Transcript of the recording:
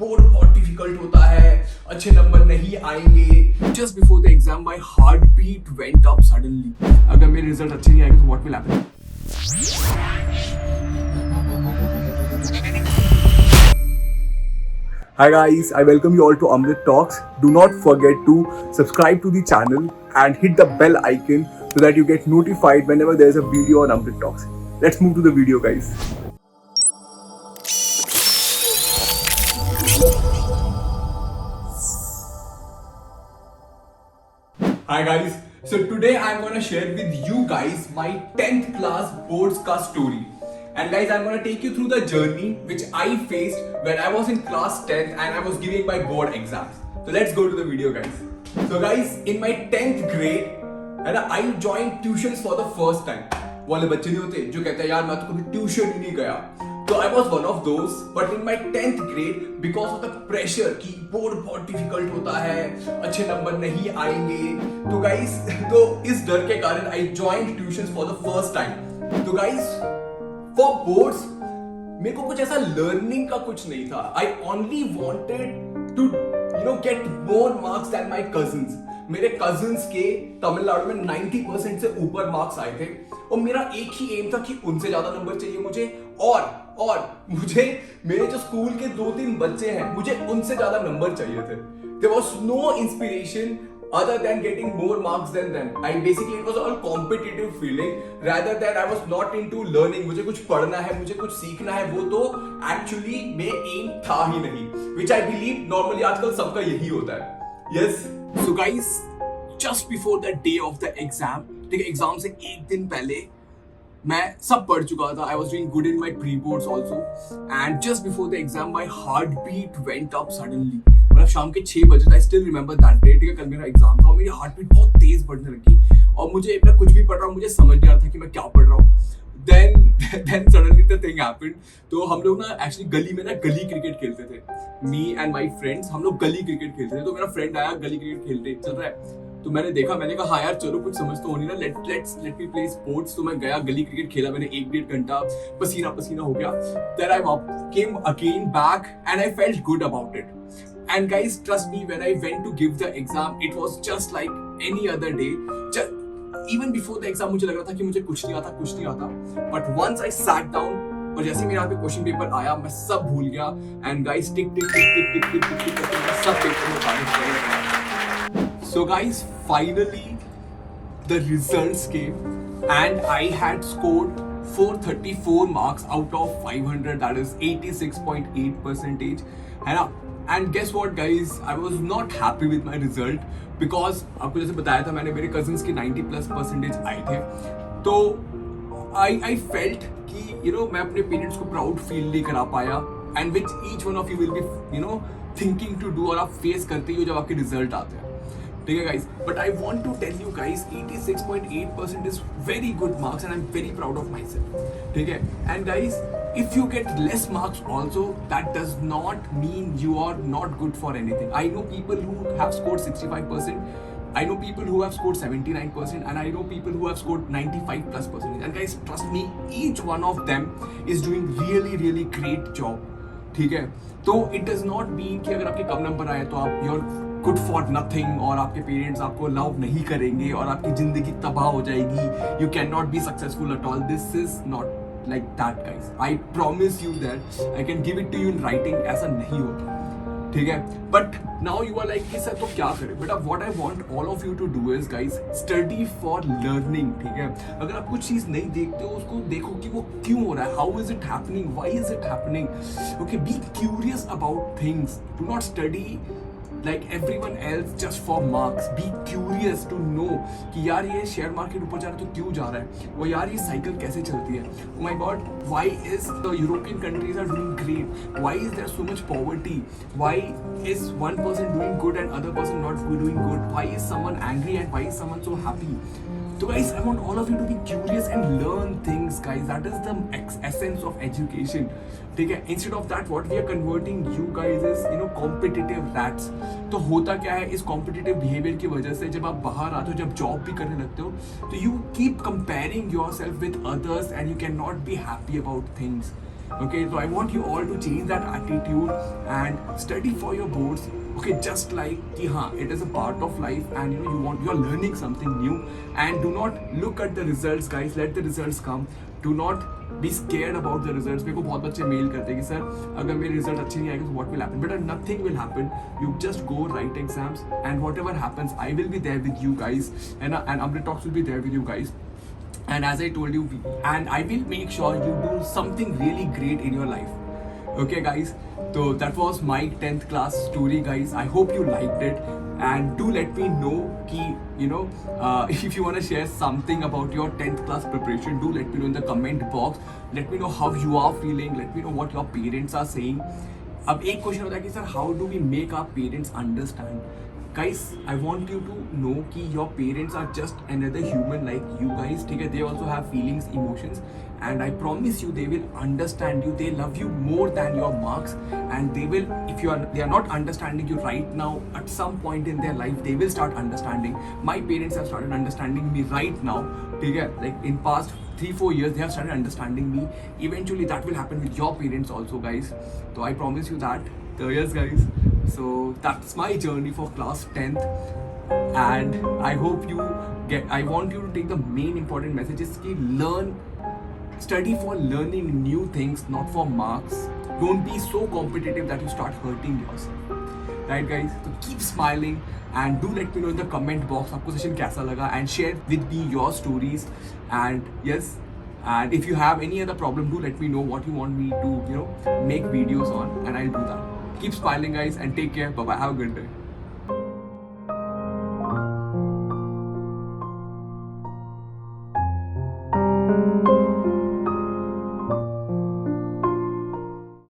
Board बहुत difficult होता है, अच्छे नंबर नहीं आएंगे। Just before the exam my heart beat went up suddenly. अगर मेरे रिजल्ट अच्छे नहीं आएंगे तो what will happen. Hi guys, I welcome you all to Amrit Talks. Do not forget to subscribe to the channel and hit the bell icon so that you get notified whenever there is a video on Amrit Talks. Let's move to the video, guys. Hi guys, so today I'm gonna share with you guys my 10th class boards ka story. And guys, I'm gonna take you through the journey which I faced when I was in class 10th and I was giving my board exams. So let's go to the video, guys. So guys, in my 10th grade, and I joined tuitions for the first time. वो वाले बच्चे नहीं होते जो कहते हैं यार मैं तो कभी ट्यूशन ही नहीं गया. So I was one of those, but in my 10th grade, because of the pressure कि बोर्ड बहुत डिफिकल्ट होता है, अच्छे नंबर नहीं आएंगे, तो guys, तो इस डर के कारण I joined tuitions for the first time. तो guys, for boards, मेरे को कुछ ऐसा learning का कुछ नहीं था. I only wanted to, get more marks than my cousins. मेरे कजिन्स के तमिलनाडु में 90% से ऊपर मार्क्स आए थे और मेरा एक ही एम था कि उनसे ज्यादा नंबर चाहिए मुझे और मुझे मेरे जो स्कूल के 2-3 बच्चे हैं मुझे उनसे ज्यादा नंबर चाहिए थे. There was no inspiration other than getting more marks than them. It was all competitive feeling rather than I was not into learning. मुझे कुछ पढ़ना है, मुझे कुछ सीखना है, वो तो actually मेरा एम था ही नहीं. Which I believe normally आजकल सबका यही होता है. Yes. So guys, just before the day of the exam, ठीक है, एग्जाम से एक दिन पहले मैं सब पढ़ चुका था. I was doing good in my pre-boards also, and just before the exam, my heartbeat went up suddenly. मतलब शाम के 6 बजे था. I still remember that day. ठीक है, कल मेरा एग्जाम था और मेरी हार्टबीट बहुत तेज बढ़ने लगी और मुझे मैं कुछ भी पढ़ रहा हूँ मुझे समझ नहीं आ रहा था कि मैं क्या पढ़ रहा हूँ. Then suddenly the thing happened. तो हम लोग ना एक्चुअली गली में ना गली क्रिकेट खेलते थे. Me and my friends, हम लोग गली क्रिकेट खेलते थे. तो मेरा फ्रेंड आया, गली क्रिकेट खेलते चल रहा है. तो मैंने देखा, मैंने कहा हाँ यार चलो कुछ समझ तो होनी ना, लेट मी प्ले स्पोर्ट्स. तो मैं गया, गली क्रिकेट खेला मैंने 1-1.5 घंटा, पसीना हो गया. Then I came again back and I felt good about it. And guys, trust me, when I went to give the exam, it was just like any other day. Even before the exam मुझे लग रहा था कि मुझे कुछ नहीं आता. But once I sat down और जैसे मेरे यहाँ पे क्वेश्चन पेपर आया मैं सब भूल गया. And guys, टिक सब पेपर में बारिश कर रहा. So guys, finally the results came and I had scored 434 marks out of 500. That is 86.8%. है ना? And guess what guys, I was not happy with my result because आपको जैसे बताया था मैंने, मेरे cousins के 90+% आए थे. तो I felt कि मैं अपने parents को proud feel नहीं करा पाया, and which each one of you will be thinking to do और आप face करते ही हो जब आपके result आते हैं. ठीक है guys, but I want to tell you guys 86.8% is very good marks and I'm very proud of myself. ठीक है, and guys, if you get less marks also, that does not mean you are not good for anything. I know people who have scored 65%. I know people who have scored 79% and I know people who have scored 95+%. And guys, trust me, each one of them is doing really great job. ठीक है, तो it does not mean कि अगर आपके कम number आए तो आप you're good for nothing और आपके पेरेंट्स आपको लव नहीं करेंगे और आपकी जिंदगी तबाह हो जाएगी. You cannot be successful at all. This is not like that guys. I promise you that I can give it to you in writing. ऐसा नहीं होता. ठीक है, but now you are like कि सर तो क्या करें. But what I want all of you to do is guys, study for learning. ठीक है, अगर आप कुछ चीज नहीं देखते हो उसको देखो कि वो क्यों हो रहा है. How is it happening? Why is it happening? Okay, be curious about things. Do not study like everyone else just for marks. Be curious to know कि यार ये शेयर मार्केट ऊपर जा रहा है तो क्यों जा रहा है, और यार ये साइकिल कैसे चलती है. Oh my God, why is the European countries are doing great? Why is there so much poverty? Why is one person doing good and other person not doing good? Why is someone angry and why is someone so happy? So guys, I want all of you to be curious and learn things guys. That is the essence of education. ठीक है, instead of that what we are converting you guys is competitive rats. तो होता क्या है इस competitive behavior की वजह से, जब आप बाहर आते हो, जब जॉब भी करने लगते हो, तो you keep comparing yourself with others and you cannot be happy about things. Okay, so I want you all to change that attitude and study for your boards. Okay, just like कि हाँ, it is a part of life, and you're learning something new. And do not look at the results, guys. Let the results come. Do not be scared about the results. मेरे को बहुत बच्चे mail करते हैं कि sir अगर मेरे result अच्छे नहीं आएंगे तो what will happen? But nothing will happen. You just go write exams, and whatever happens, I will be there with you guys, and Amrit Talks will be there with you guys. And as I told you, and I will make sure you do something really great in your life. Okay, guys, so that was my 10th class story, guys. I hope you liked it, and do let me know ki, if you want to share something about your 10th class preparation. Do let me know in the comment box. Let me know how you are feeling. Let me know what your parents are saying. अब एक question होता है कि sir how do we make our parents understand. Guys, I want you to know कि your parents are just another human like you guys. ठीक है, they also have feelings, emotions, and I promise you they will understand you. They love you more than your marks, and they will, if they are not understanding you right now, at some point in their life they will start understanding. My parents have started understanding me right now. ठीक है, like in past 3-4 years they have started understanding me. Eventually that will happen with your parents also, guys. So I promise you that. So yes, guys. So that's my journey for class 10th, and I hope I want you to take the main important messages ki study for learning new things, not for marks. Don't be so competitive that you start hurting yourself. Right, guys? So keep smiling, and do let me know in the comment box aapko session kaisa laga, and share with me your stories. And yes, and if you have any other problem, do let me know what you want me to make videos on, and I'll do that. Keep smiling, guys, and take care. Bye bye. Have a good day.